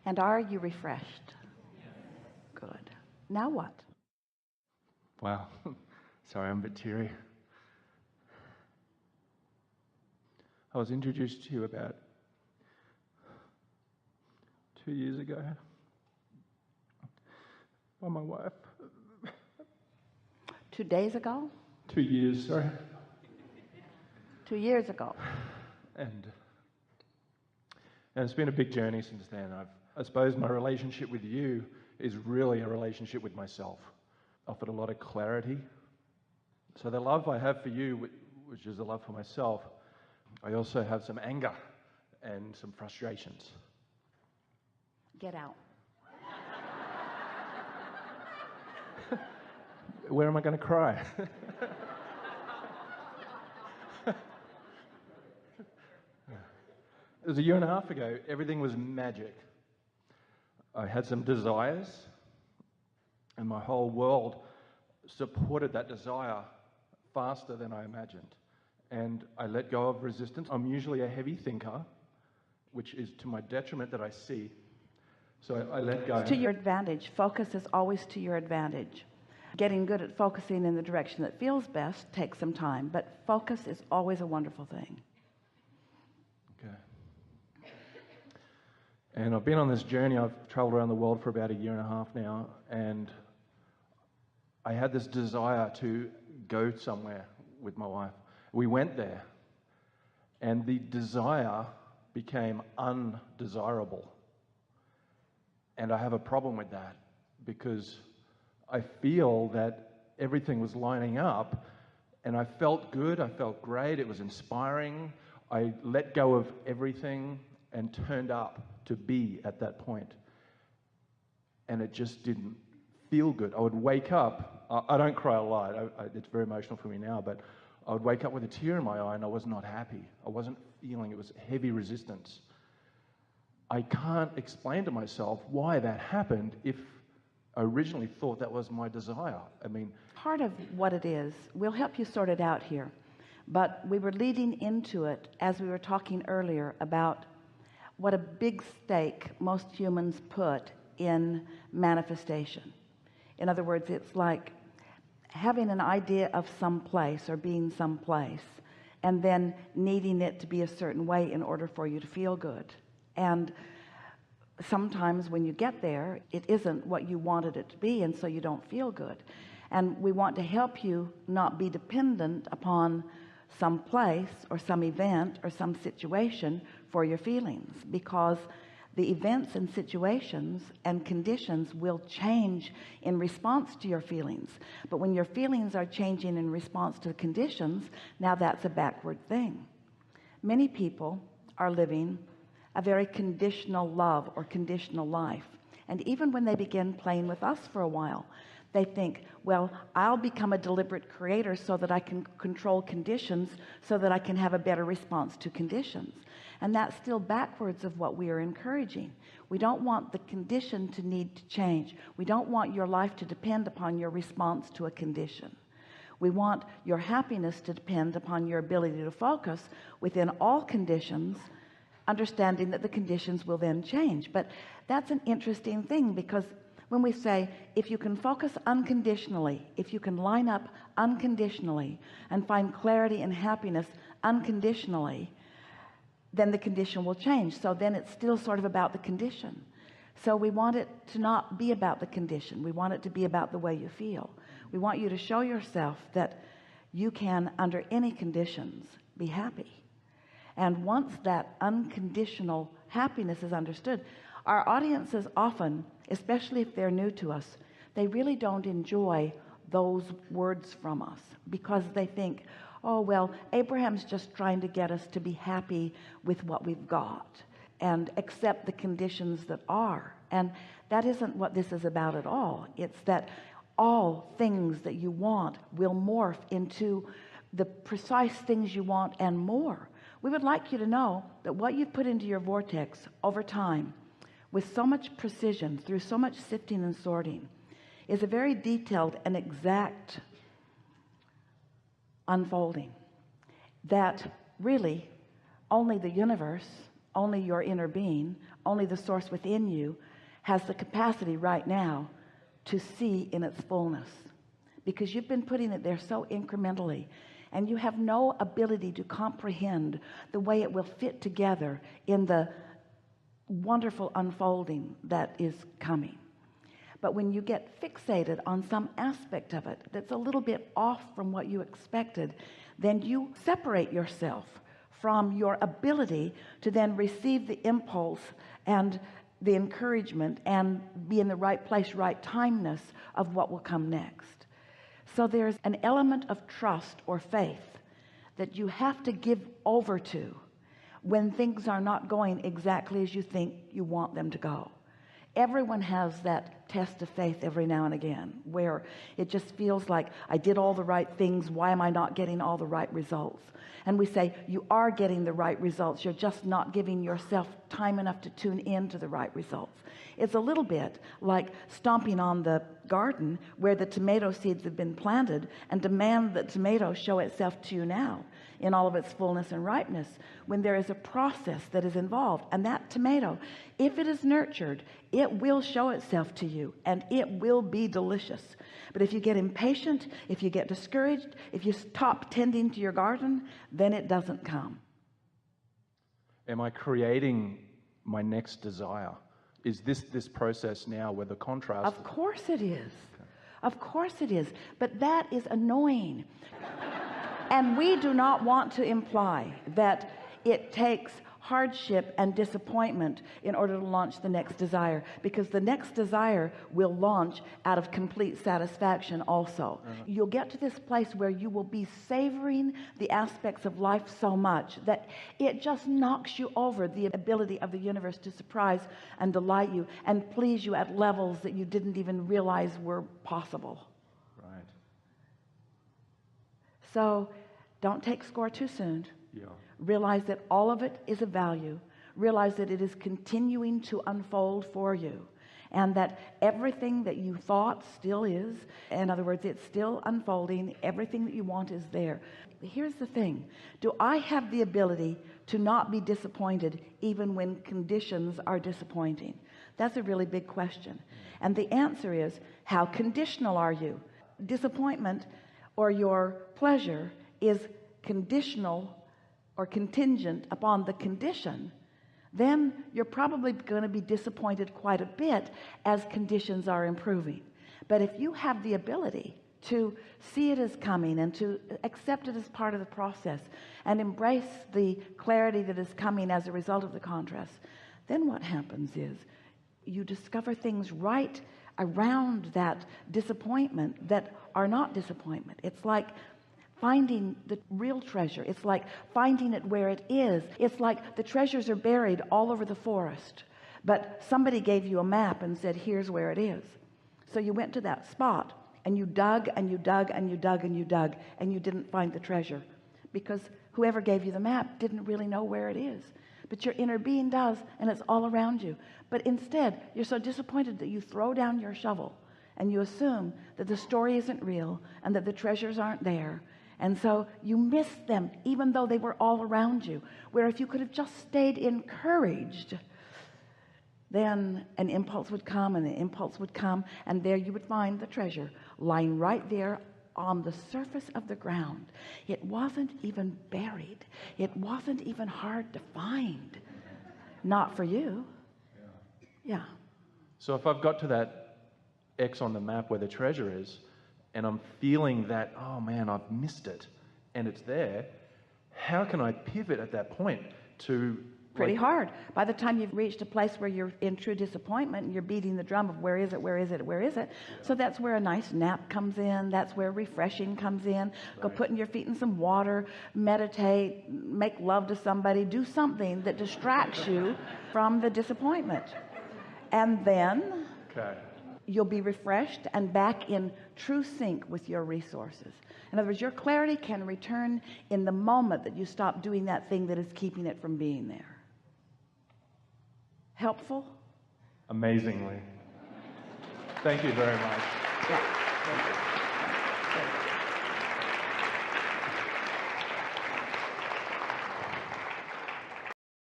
And are you refreshed? Good. Now what? Wow. Sorry, I'm a bit teary. I was introduced to you about 2 years ago by my wife. 2 days ago? 2 years, sorry. 2 years ago. And it's been a big journey since then. I suppose my relationship with you is really a relationship with myself. Offered a lot of clarity. So the love I have for you, which is a love for myself, I also have some anger and some frustrations. Get out. Where am I going to cry? It was 1.5 years ago. Everything was magic. I had some desires, and my whole world supported that desire faster than I imagined. And I let go of resistance. I'm usually a heavy thinker, which is to my detriment that I see. So I let go. It's to your advantage. Focus is always to your advantage. Getting good at focusing in the direction that feels best takes some time, but focus is always a wonderful thing. Okay. And I've been on this journey. I've traveled around the world for about 1.5 years now, and I had this desire to go somewhere with my wife. We went there, and the desire became undesirable. And I have a problem with that because I feel that everything was lining up, and I felt good, I felt great, it was inspiring. I let go of everything and turned up to be at that point. And it just didn't feel good. I would wake up, I don't cry a lot, it's very emotional for me now, but I would wake up with a tear in my eye and I was not happy. I wasn't feeling, it was heavy resistance. I can't explain to myself why that happened if I originally thought that was my desire. I mean, part of what it is, we'll help you sort it out here, but we were leading into it as we were talking earlier about what a big stake most humans put in manifestation. In other words, it's like having an idea of some place or being someplace and then needing it to be a certain way in order for you to feel good. And sometimes when you get there, it isn't what you wanted it to be, and so you don't feel good. And we want to help you not be dependent upon some place or some event or some situation for your feelings, because the events and situations and conditions will change in response to your feelings. But when your feelings are changing in response to the conditions, now that's a backward thing. Many people are living a very conditional love or conditional life, and even when they begin playing with us for a while, they think, well, I'll become a deliberate creator so that I can control conditions, so that I can have a better response to conditions. And that's still backwards of what we are encouraging. We don't want the condition to need to change. We don't want your life to depend upon your response to a condition. We want your happiness to depend upon your ability to focus within all conditions, understanding that the conditions will then change. But that's an interesting thing, because when we say, if you can focus unconditionally, if you can line up unconditionally and find clarity and happiness unconditionally, then the condition will change. So then it's still sort of about the condition. So we want it to not be about the condition. We want it to be about the way you feel. We want you to show yourself that you can, under any conditions, be happy. And once that unconditional happiness is understood, our audiences often, especially if they're new to us, they really don't enjoy those words from us, because they think, oh well, Abraham's just trying to get us to be happy with what we've got and accept the conditions that are. And that isn't what this is about at all. It's that all things that you want will morph into the precise things you want and more. We would like you to know that what you've put into your vortex over time, with so much precision, through so much sifting and sorting, is a very detailed and exact unfolding that really only the universe, only your inner being, Only the source within you has the capacity right now to see in its fullness, because you've been putting it there so incrementally, and you have no ability to comprehend the way it will fit together in the wonderful unfolding that is coming. But when you get fixated on some aspect of it that's a little bit off from what you expected, then you separate yourself from your ability to then receive the impulse and the encouragement and be in the right place, right timeness of what will come next. So there's an element of trust or faith that you have to give over to when things are not going exactly as you think you want them to go. Everyone has that test of faith every now and again, where it just feels like, I did all the right things, why am I not getting all the right results? And we say, you are getting the right results, you're just not giving yourself time enough to tune in to the right results. It's a little bit like stomping on the garden where the tomato seeds have been planted and demand that tomatoes show itself to you now in all of its fullness and ripeness, when there is a process that is involved. And that tomato, if it is nurtured, it will show itself to you and it will be delicious. But if you get impatient, if you get discouraged, if you stop tending to your garden, then it doesn't come. Am I creating my next desire? Is this process now where the contrast? Of course it is. Of course it is. But that is annoying. And we do not want to imply that it takes hardship and disappointment in order to launch the next desire, because the next desire will launch out of complete satisfaction also. You'll get to this place where you will be savoring the aspects of life so much that it just knocks you over the ability of the universe to surprise and delight you and please you at levels that you didn't even realize were possible. Right. So don't take score too soon. Yeah. Realize that all of it is of value. Realize that it is continuing to unfold for you, and that everything that you thought still is. In other words, it's still unfolding. Everything that you want is there. Here's the thing. Do I have the ability to not be disappointed even when conditions are disappointing? That's a really big question. And the answer is, how conditional are you? Disappointment or your pleasure is conditional or contingent upon the condition, then you're probably going to be disappointed quite a bit as conditions are improving. But if you have the ability to see it as coming and to accept it as part of the process and embrace the clarity that is coming as a result of the contrast, then what happens is you discover things right around that disappointment that are not disappointment. It's like finding the real treasure. It's like finding it where it is. It's like the treasures are buried all over the forest, but somebody gave you a map and said, here's where it is. So you went to that spot and you dug and you dug and you dug and you dug, and you didn't find the treasure because whoever gave you the map didn't really know where it is. But your inner being does, and it's all around you. But instead, you're so disappointed that you throw down your shovel and you assume that the story isn't real and that the treasures aren't there. And so you miss them, even though they were all around you. Where if you could have just stayed encouraged, then an impulse would come and an impulse would come, and there you would find the treasure lying right there on the surface of the ground. It wasn't even buried. It wasn't even hard to find. Not for you. Yeah. So if I've got to that X on the map where the treasure is, and I'm feeling that, oh man, I've missed it, and it's there, how can I pivot at that point to... Pretty hard. By the time you've reached a place where you're in true disappointment and you're beating the drum of where is it, where is it, where is it? So that's where a nice nap comes in. That's where refreshing comes in. Go putting your feet in some water, meditate, make love to somebody, do something that distracts you from the disappointment. And then you'll be refreshed and back in true sync with your resources. In other words, your clarity can return in the moment that you stop doing that thing that is keeping it from being there. Helpful? Amazingly. Thank you very much. Yeah. Thank you.